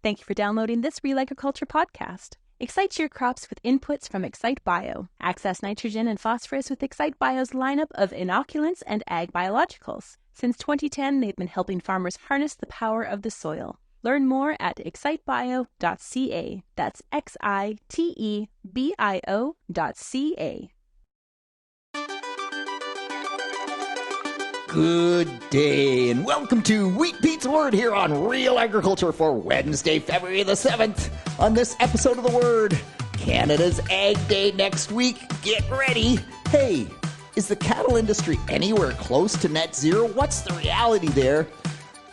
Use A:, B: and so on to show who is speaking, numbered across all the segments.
A: Thank you for downloading this RealAgriculture podcast. Excite your crops with inputs from Excite Bio. Access nitrogen and phosphorus with Excite Bio's lineup of inoculants and ag biologicals. Since 2010, they've been helping farmers harness the power of the soil. Learn more at excitebio.ca. That's XITEBIO.ca.
B: Good day, and welcome to Wheat Pete's Word here on Real Agriculture for Wednesday, February the 7th. On this episode of The Word, Canada's Ag Day next week. Get ready. Hey, is the cattle industry anywhere close to net zero? What's the reality there?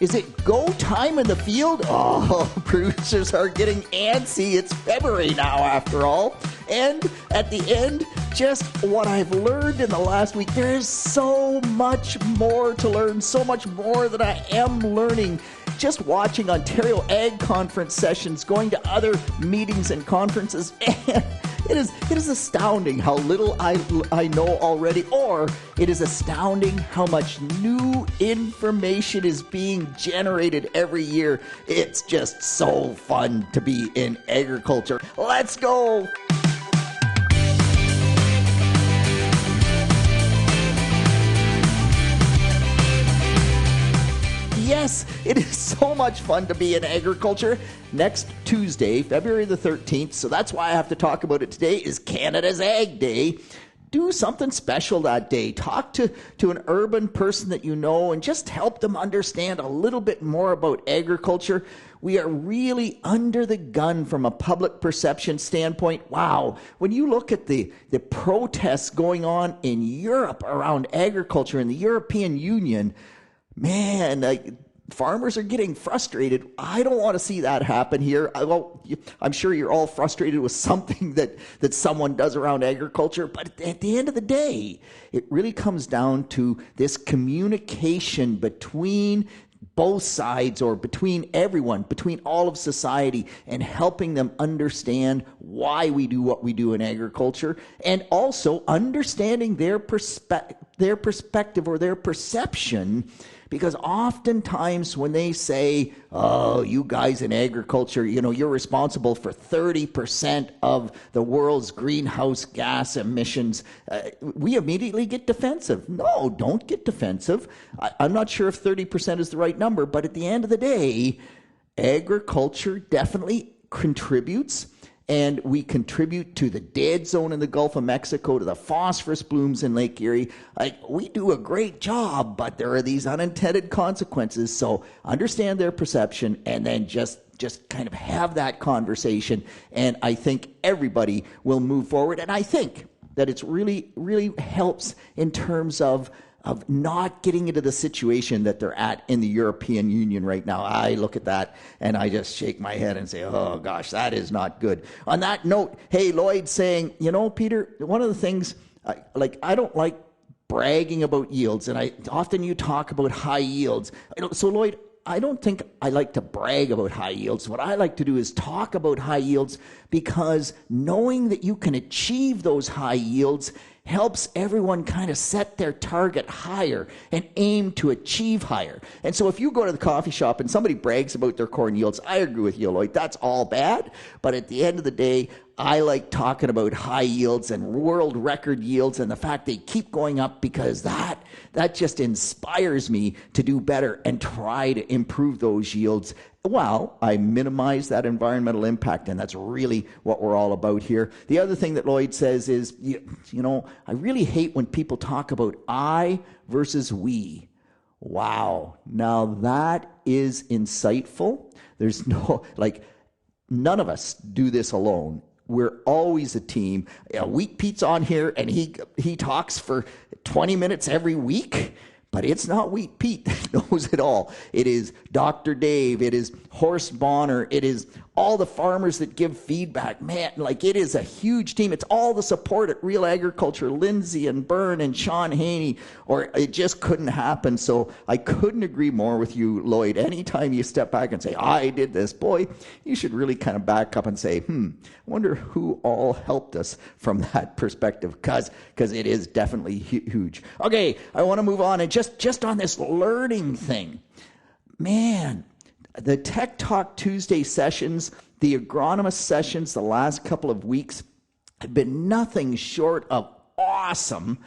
B: Is it go time in the field? Oh, producers are getting antsy. It's February now, after all. And at the end, just what I've learned in the last week. There is so much more to learn, so much more that I am learning. Just watching Ontario Ag Conference sessions, going to other meetings and conferences, and it is astounding how little I know already, or it is astounding how much new information is being generated every year. It's just so fun to be in agriculture. Let's go! Yes, it is so much fun to be in agriculture. Next Tuesday, February the 13th, so that's why I have to talk about it today, is Canada's Ag Day. Do something special that day. Talk to an urban person that you know and just help them understand a little bit more about agriculture. We are really under the gun from a public perception standpoint. Wow, when you look at the protests going on in Europe around agriculture in the European Union, man, farmers are getting frustrated. I don't want to see that happen here. I'm sure you're all frustrated with something that someone does around agriculture, but at the end of the day, it really comes down to this communication between both sides, or between everyone, between all of society, and helping them understand why we do what we do in agriculture, and also understanding their perspective or their perception. Because oftentimes when they say, oh, you guys in agriculture, you're responsible for 30% of the world's greenhouse gas emissions, we immediately get defensive. No, don't get defensive. I'm not sure if 30% is the right number, but at the end of the day, agriculture definitely contributes. And we contribute to the dead zone in the Gulf of Mexico, to the phosphorus blooms in Lake Erie. We do a great job, but there are these unintended consequences. So understand their perception, and then just kind of have that conversation. And I think everybody will move forward. And I think that it's really, really helps in terms of not getting into the situation that they're at in the European Union right now. I look at that and I just shake my head and say, oh gosh, that is not good. On that note, hey, Lloyd saying, Peter, one of the things, I don't like bragging about yields, and often you talk about high yields. So Lloyd, I don't think I like to brag about high yields. What I like to do is talk about high yields, because knowing that you can achieve those high yields helps everyone kind of set their target higher and aim to achieve higher. And so if you go to the coffee shop and somebody brags about their corn yields, I agree with you, Lloyd, that's all bad. But at the end of the day, I like talking about high yields and world record yields and the fact they keep going up, because that just inspires me to do better and try to improve those yields while I minimize that environmental impact. And that's really what we're all about here. The other thing that Lloyd says is, I really hate when people talk about I versus we. Wow. Now that is insightful. There's none of us do this alone. We're always a team. Wheat Pete's on here and he talks for 20 minutes every week. But it's not Wheat Pete that knows it all. It is Dr. Dave. It is Horst Bonner. It is all the farmers that give feedback. Man, it is a huge team. It's all the support at Real Agriculture, Lindsay and Byrne and Sean Haney, or it just couldn't happen. So I couldn't agree more with you, Lloyd. Anytime you step back and say, I did this, boy, you should really kind of back up and say, I wonder who all helped us from that perspective, because it is definitely huge. Okay, I want to move on, and just on this learning thing, man, The Tech Talk Tuesday sessions, the agronomist sessions the last couple of weeks have been nothing short of awesome.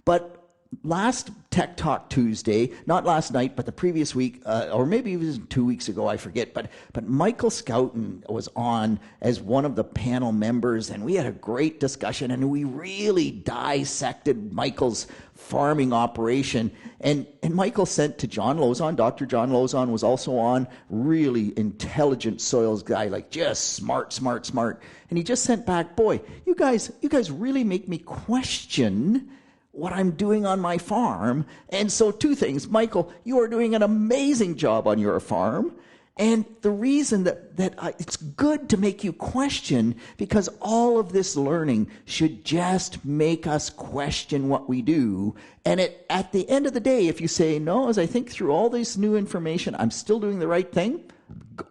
B: But last Tech Talk Tuesday, not last night, but the previous week, or maybe it was 2 weeks ago, I forget, but Michael Scouten was on as one of the panel members, and we had a great discussion, and we really dissected Michael's farming operation. And Michael sent to John Lozon. Dr. John Lozon was also on, really intelligent soils guy, like just smart. And he just sent back, boy, you guys really make me question what I'm doing on my farm. And so 2 things. Michael, you are doing an amazing job on your farm. And the reason that it's good to make you question, because all of this learning should just make us question what we do. And at the end of the day, if you say, no, as I think through all this new information, I'm still doing the right thing,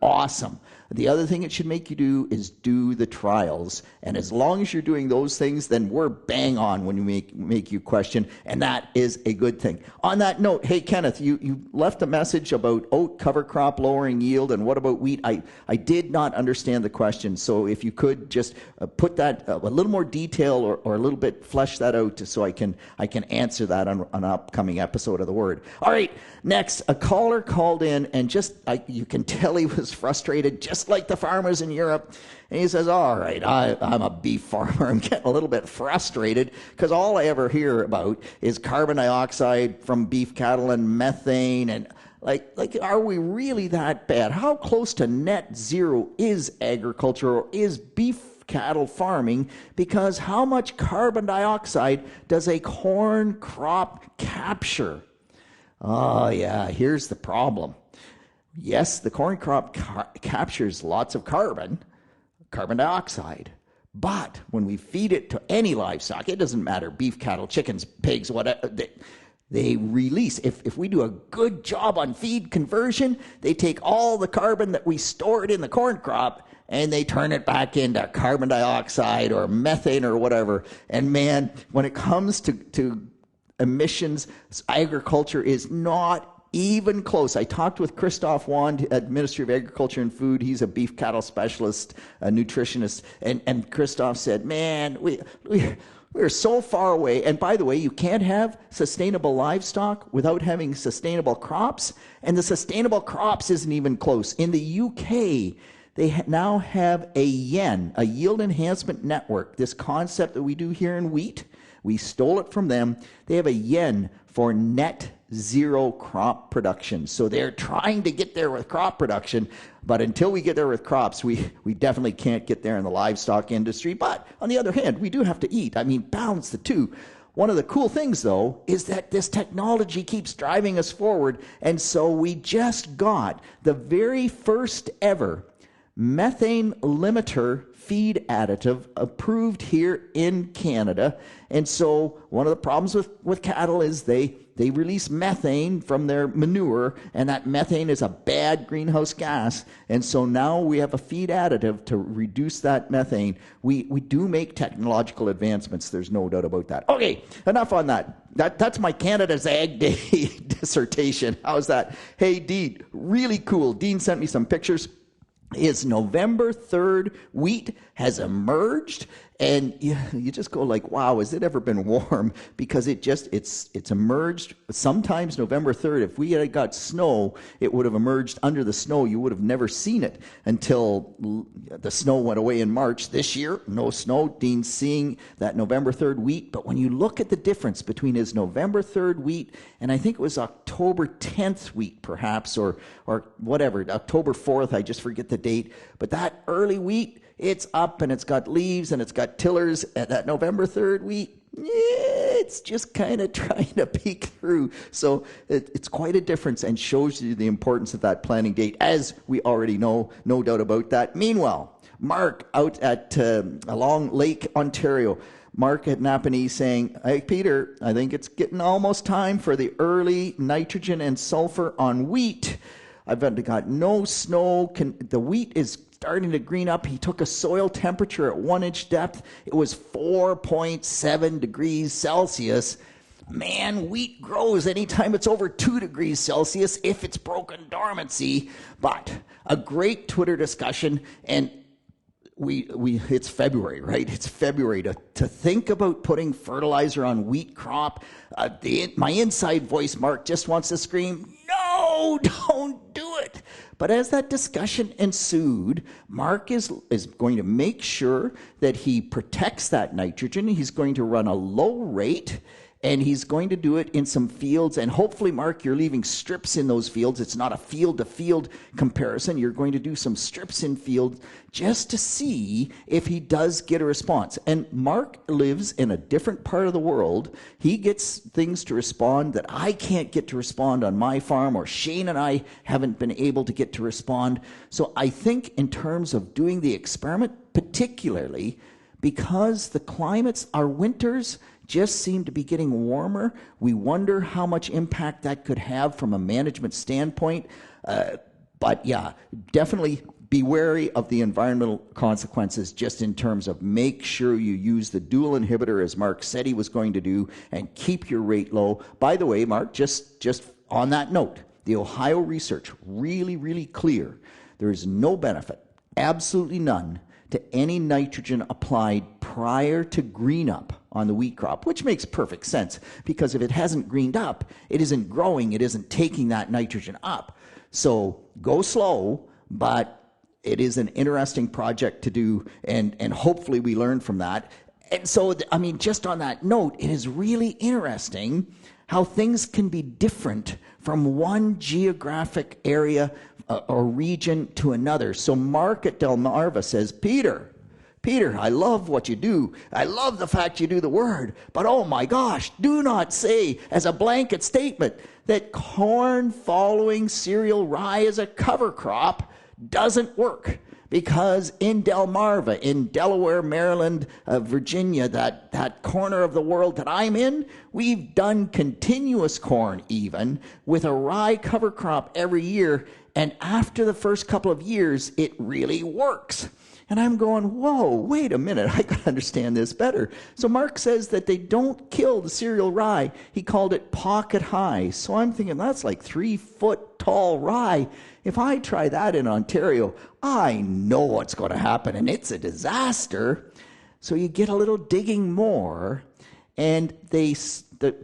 B: awesome. The other thing it should make you do is do the trials. And as long as you're doing those things, then we're bang on when you make you question, and that is a good thing. On that note, hey, Kenneth, you left a message about oat cover crop lowering yield, and what about wheat? I did not understand the question, so if you could just put that a little more detail or a little bit flesh that out so I can answer that on an upcoming episode of The Word. All right, next, a caller called in, and you can tell he was frustrated, just like the farmers in Europe. And he says, all right, I'm a beef farmer. I'm getting a little bit frustrated because all I ever hear about is carbon dioxide from beef cattle and methane. And like, are we really that bad? How close to net zero is agriculture, or is beef cattle farming? Because how much carbon dioxide does a corn crop capture? Oh, yeah, here's the problem. Yes, the corn crop captures lots of carbon dioxide, but when we feed it to any livestock, it doesn't matter, beef, cattle, chickens, pigs, whatever, they release. If we do a good job on feed conversion, they take all the carbon that we stored in the corn crop and they turn it back into carbon dioxide or methane or whatever. And man, when it comes to emissions, agriculture is not even close. I talked with Christoph Wand at Ministry of Agriculture and Food. He's a beef cattle specialist, a nutritionist. And Christoph said, man, we're so far away. And by the way, you can't have sustainable livestock without having sustainable crops. And the sustainable crops isn't even close. In the UK, they now have a YEN, a yield enhancement network, this concept that we do here in wheat. We stole it from them. They have a YEN for net zero crop production. So they're trying to get there with crop production, but until we get there with crops, we definitely can't get there in the livestock industry. But on the other hand, we do have to eat. I mean, balance the two. One of the cool things, though, is that this technology keeps driving us forward, and so we just got the very first ever methane limiter feed additive approved here in Canada. And so one of the problems with cattle is they release methane from their manure, and that methane is a bad greenhouse gas. And so now we have a feed additive to reduce that methane. We do make technological advancements. There's no doubt about that. Okay, enough on that. That's my Canada's Ag Day dissertation. How's that? Hey, Dean, really cool. Dean sent me some pictures. His November 3rd wheat has emerged, and you just go like, wow, has it ever been warm? Because it's emerged. Sometimes November 3rd, if we had got snow, it would have emerged under the snow. You would have never seen it until the snow went away in March. This year, no snow. Dean's seeing that November 3rd wheat. But when you look at the difference between his November 3rd wheat and I think it was October 10th wheat, perhaps, or whatever, October 4th, I just forget the date. But that early wheat, it's up and it's got leaves and it's got tillers. And that November 3rd wheat, it's just kind of trying to peek through. So it's quite a difference and shows you the importance of that planting date, as we already know, no doubt about that. Meanwhile, Mark out at along Lake Ontario, Mark at Napanee saying, hey, Peter, I think it's getting almost time for the early nitrogen and sulfur on wheat. I've got no snow. The wheat is starting to green up. He took a soil temperature at 1 inch depth. It was 4.7 degrees Celsius. Man, wheat grows anytime it's over 2 degrees Celsius if it's broken dormancy. But a great Twitter discussion, and we it's February, right? It's February to think about putting fertilizer on wheat crop. My inside voice, Mark, just wants to scream, no, don't do it. But as that discussion ensued, Mark is going to make sure that he protects that nitrogen. He's going to run a low rate, and he's going to do it in some fields. And hopefully, Mark, you're leaving strips in those fields. It's not a field-to-field comparison. You're going to do some strips in fields just to see if he does get a response. And Mark lives in a different part of the world. He gets things to respond that I can't get to respond on my farm, or Shane and I haven't been able to get to respond. So I think in terms of doing the experiment, particularly because the climates, our winters just seem to be getting warmer. We wonder how much impact that could have from a management standpoint. But yeah, definitely be wary of the environmental consequences, just in terms of make sure you use the dual inhibitor as Mark said he was going to do, and keep your rate low. By the way, Mark, just on that note, the Ohio research, really, really clear. There is no benefit, absolutely none, to any nitrogen applied prior to green up on the wheat crop, which makes perfect sense, because if it hasn't greened up, it isn't growing, it isn't taking that nitrogen up. So go slow, but it is an interesting project to do, and hopefully we learn from that. And so, I mean, just on that note, it is really interesting how things can be different from one geographic area or region to another. So Mark at Delmarva says, Peter, I love what you do. I love the fact you do the word. But oh my gosh, do not say as a blanket statement that corn following cereal rye as a cover crop doesn't work. Because in Delmarva, in Delaware, Maryland, Virginia, that corner of the world that I'm in, we've done continuous corn even with a rye cover crop every year. And after the first couple of years, it really works. And I'm going, whoa, wait a minute, I got to understand this better. So Mark says that they don't kill the cereal rye. He called it pocket high. So I'm thinking that's like 3-foot tall rye. If I try that in Ontario, I know what's going to happen, and it's a disaster. So you get a little digging more, and the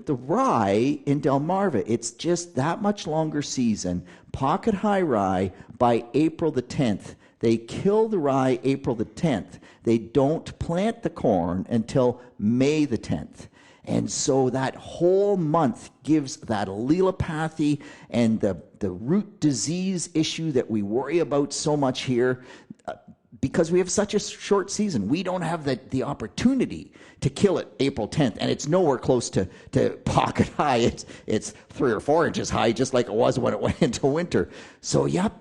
B: rye in Delmarva, it's just that much longer season. Pocket high rye by April the 10th. They kill the rye April the 10th. They don't plant the corn until May the 10th. And so that whole month gives that allelopathy and the root disease issue that we worry about so much here, because we have such a short season. We don't have the opportunity to kill it April 10th, and it's nowhere close to pocket high. It's 3 or 4 inches high, just like it was when it went into winter. So, yep.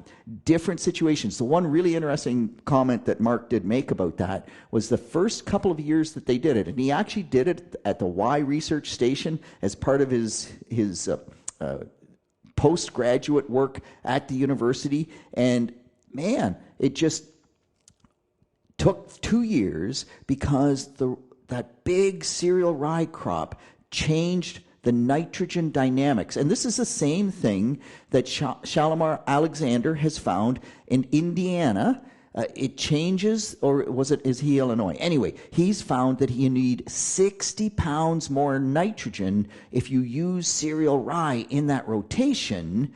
B: Different situations. The one really interesting comment that Mark did make about that was the first couple of years that they did it, and he actually did it at the Y Research Station as part of his postgraduate work at the university. And man, it just took 2 years because that big cereal rye crop changed the nitrogen dynamics. And this is the same thing that Shalimar Alexander has found in Indiana. It changes, or is he Illinois? Anyway, he's found that you need 60 pounds more nitrogen if you use cereal rye in that rotation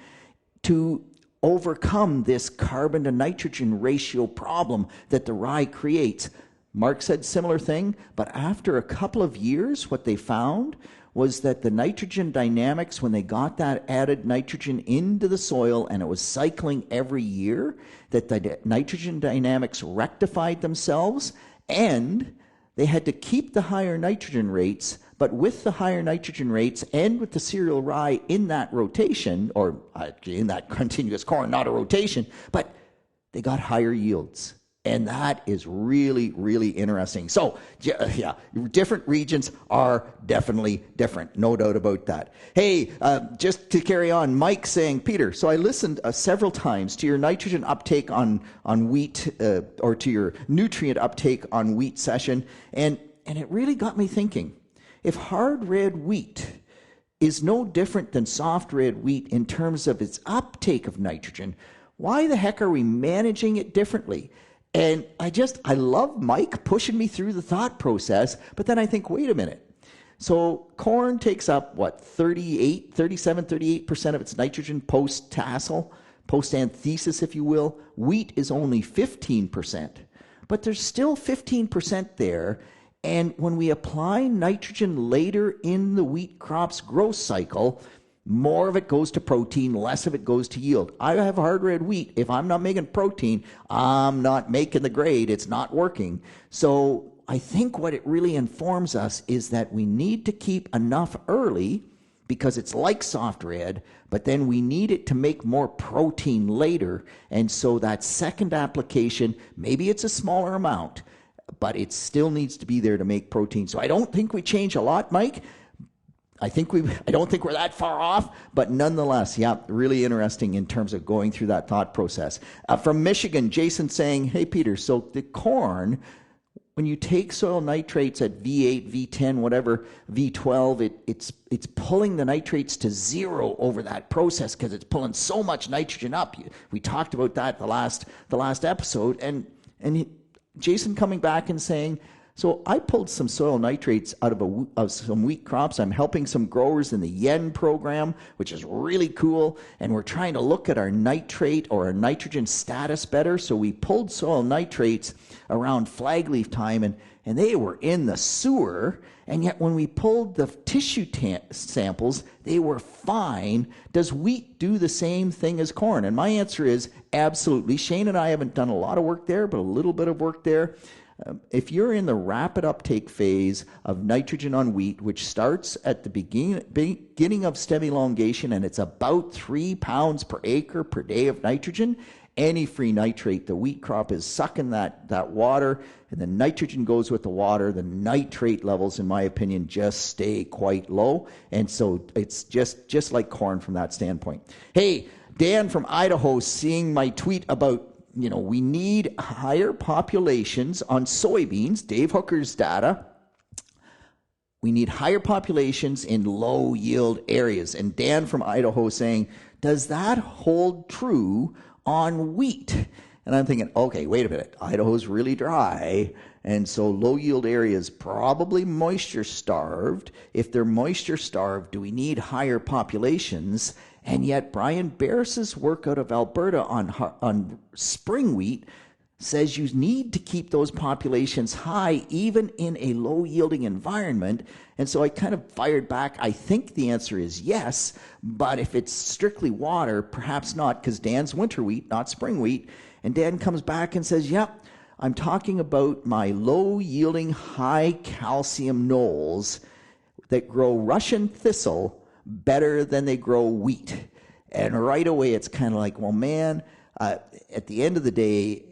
B: to overcome this carbon to nitrogen ratio problem that the rye creates. Mark said similar thing, but after a couple of years, what they found was that the nitrogen dynamics, when they got that added nitrogen into the soil and it was cycling every year, that the nitrogen dynamics rectified themselves, and they had to keep the higher nitrogen rates, but with the higher nitrogen rates and with the cereal rye in that rotation, or in that continuous corn, not a rotation, but they got higher yields. And that is really, really interesting. So, yeah, different regions are definitely different. No doubt about that. Hey, just to carry on, Mike saying, Peter, so I listened several times to your nitrogen uptake on wheat, or to your nutrient uptake on wheat session, and it really got me thinking. If hard red wheat is no different than soft red wheat in terms of its uptake of nitrogen. Why the heck are we managing it differently? And I love Mike pushing me through the thought process, but then I think, wait a minute. So corn takes up, 38% of its nitrogen post-tassel, post-anthesis, if you will. Wheat is only 15%, but there's still 15% there. And when we apply nitrogen later in the wheat crop's growth cycle, more of it goes to protein, less of it goes to yield. I have hard red wheat. If I'm not making protein, I'm not making the grade. It's not working. So I think what it really informs us is that we need to keep enough early because it's like soft red, but then we need it to make more protein later. And so that second application, maybe it's a smaller amount, but it still needs to be there to make protein. So I don't think we change a lot, Mike. I don't think we're that far off, but nonetheless, yeah, really interesting in terms of going through that thought process. From Michigan, Jason saying, hey, Peter, so the corn, when you take soil nitrates at V8, V10, whatever, V12, it's pulling the nitrates to zero over that process because it's pulling so much nitrogen up. We talked about that the last episode, and Jason coming back and saying, so I pulled some soil nitrates out of some wheat crops. I'm helping some growers in the Yen program, which is really cool. And we're trying to look at our nitrate or our nitrogen status better. So we pulled soil nitrates around flagleaf time, and they were in the sewer. And yet when we pulled the tissue samples, they were fine. Does wheat do the same thing as corn? And my answer is absolutely. Shane and I haven't done a lot of work there, but a little bit of work there. If you're in the rapid uptake phase of nitrogen on wheat, which starts at the beginning of stem elongation, and it's about 3 pounds per acre per day of nitrogen, any free nitrate, the wheat crop is sucking that water, and the nitrogen goes with the water. The nitrate levels, in my opinion, just stay quite low. And so it's just like corn from that standpoint. Hey, Dan from Idaho, seeing my tweet about we need higher populations on soybeans, Dave Hooker's data. We need higher populations in low yield areas. And Dan from Idaho saying, does that hold true on wheat? And I'm thinking, okay, wait a minute. Idaho's really dry. And so low yield areas probably moisture starved. If they're moisture starved, do we need higher populations? And yet Brian Barris's work out of Alberta on spring wheat says you need to keep those populations high even in a low-yielding environment. And so I kind of fired back. I think the answer is yes, but if it's strictly water, perhaps not, because Dan's winter wheat, not spring wheat. And Dan comes back and says, yep, I'm talking about my low-yielding, high-calcium knolls that grow Russian thistle better than they grow wheat. And right away it's kind of like, well, man, at the end of the day,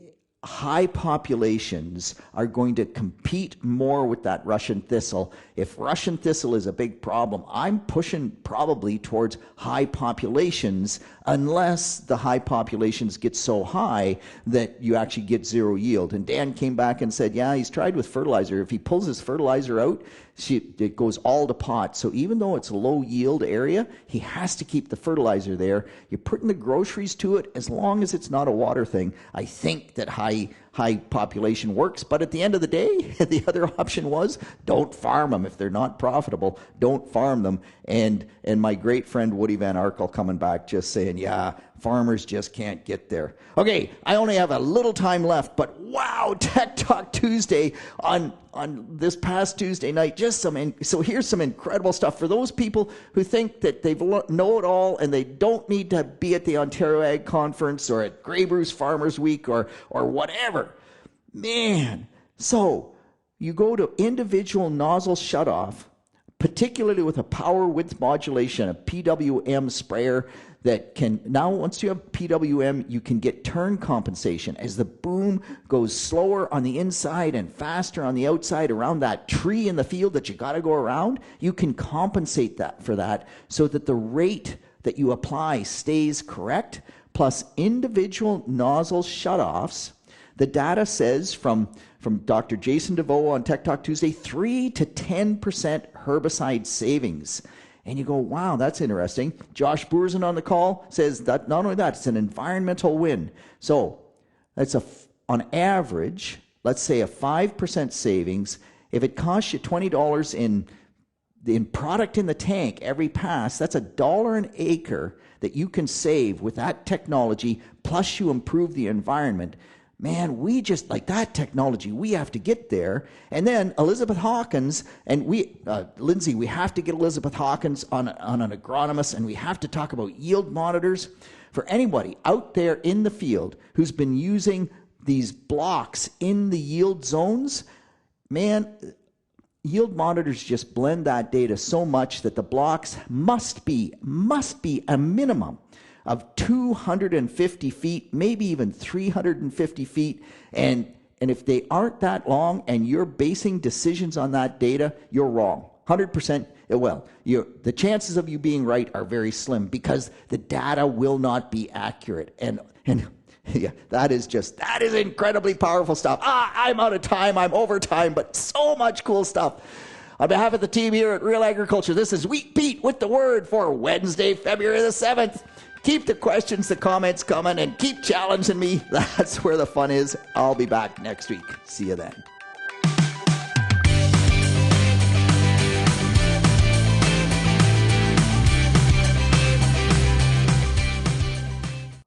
B: high populations are going to compete more with that Russian thistle. If Russian thistle is a big problem, I'm pushing probably towards high populations, unless the high populations get so high that you actually get zero yield. And Dan came back and said, yeah, he's tried with fertilizer. If he pulls his fertilizer out, it goes all to pot. So even though it's a low yield area, he has to keep the fertilizer there. You're putting the groceries to it as long as it's not a water thing. I think that high population works, but at the end of the day, the other option was don't farm them. If they're not profitable, don't farm them. And my great friend Woody Van Arkel coming back just saying, yeah, farmers just can't get there. Okay, I only have a little time left, but wow, Tech Talk Tuesday on this past Tuesday night, so here's some incredible stuff for those people who think that they know it all and they don't need to be at the Ontario Ag Conference or at Grey Bruce Farmers Week or whatever. Man, so you go to individual nozzle shutoff, particularly with a power width modulation, a PWM sprayer that can, now once you have PWM, you can get turn compensation. As the boom goes slower on the inside and faster on the outside around that tree in the field that you got to go around, you can compensate that for that so that the rate that you apply stays correct, plus individual nozzle shutoffs. The data says from Dr. Jason DeVoe on Tech Talk Tuesday, 3 to 10% herbicide savings. And you go, wow, that's interesting. Josh Boerzen on the call says that not only that, it's an environmental win. So that's on average, let's say a 5% savings. If it costs you $20 in product in the tank every pass, that's $1 an acre that you can save with that technology, plus you improve the environment. Man, we just, like that technology, we have to get there. And then Elizabeth Hawkins, and Lindsay, we have to get Elizabeth Hawkins on an agronomist, and we have to talk about yield monitors. For anybody out there in the field who's been using these blocks in the yield zones, man, yield monitors just blend that data so much that the blocks must be a minimum of 250 feet, maybe even 350 feet. And if they aren't that long and you're basing decisions on that data, you're wrong. 100%, the chances of you being right are very slim because the data will not be accurate. And yeah, that is incredibly powerful stuff. I'm out of time. I'm over time, but so much cool stuff. On behalf of the team here at Real Agriculture, this is Wheat Pete with the word for Wednesday, February the 7th. Keep the questions, the comments coming, and keep challenging me. That's where the fun is. I'll be back next week. See you then.